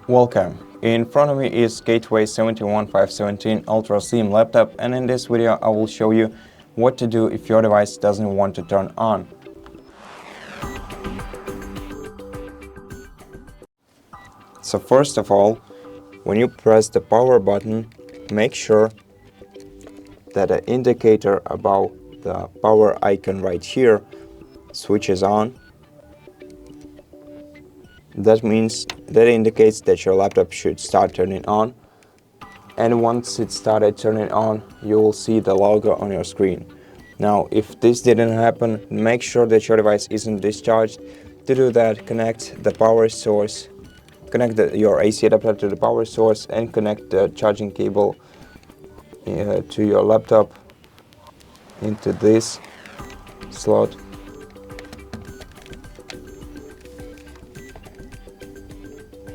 Welcome. In front of me is Gateway GWNR71517 UltraSIM laptop, and in this video I will show you what to do if your device doesn't want to turn on. So first of all, when you press the power button, make sure that the indicator above the power icon right here switches on. That indicates that your laptop should start turning on, and once it started turning on, you will see the logo on your screen. Now, if this didn't happen, make sure that your device isn't discharged. To do that, connect the power source, your AC adapter to the power source, and connect the charging cable to your laptop into this slot.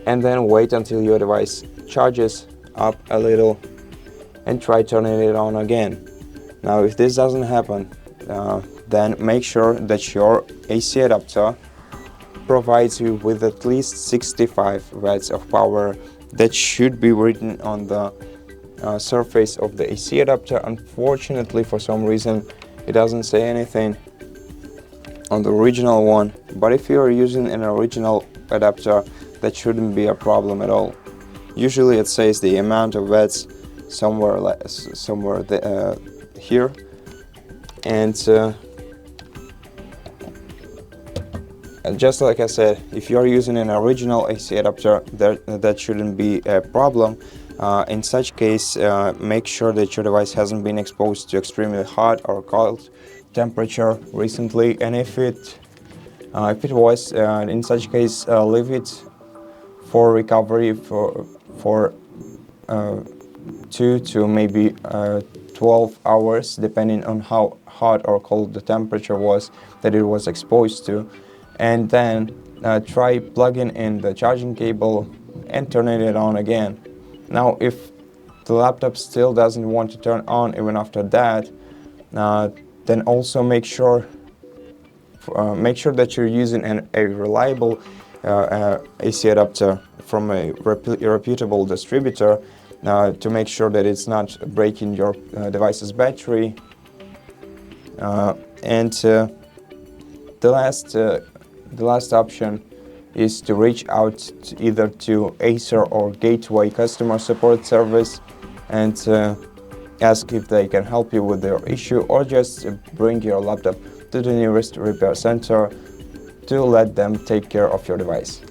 And then wait until your device charges up a little and try turning it on again. Now, if this doesn't happen, then make sure that your AC adapter provides you with at least 65 watts of power. That should be written on the surface of the AC adapter. Unfortunately, for some reason, it doesn't say anything on the original one, but if you're using an original adapter, that shouldn't be a problem at all. Usually it says the amount of watts somewhere here, and just like I said, if you're using an original AC adapter, that shouldn't be a problem. In such case, make sure that your device hasn't been exposed to extremely hot or cold temperature recently, and if it was, in such case, leave it for recovery for 2 to maybe 12 hours, depending on how hot or cold the temperature was that it was exposed to, and then try plugging in the charging cable and turning it on again. Now, if the laptop still doesn't want to turn on even after that, then also make sure that you're using a reliable AC adapter from a reputable distributor to make sure that it's not breaking your device's battery. And the last option is to reach out either to Acer or Gateway customer support service and ask if they can help you with your issue, or just bring your laptop to the nearest repair center to let them take care of your device.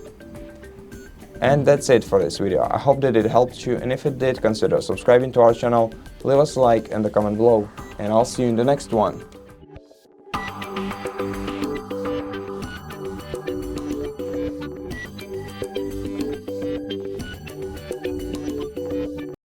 And that's it for this video. I hope that it helped you, and if it did, consider subscribing to our channel, leave us a like and a comment below, and I'll see you in the next one.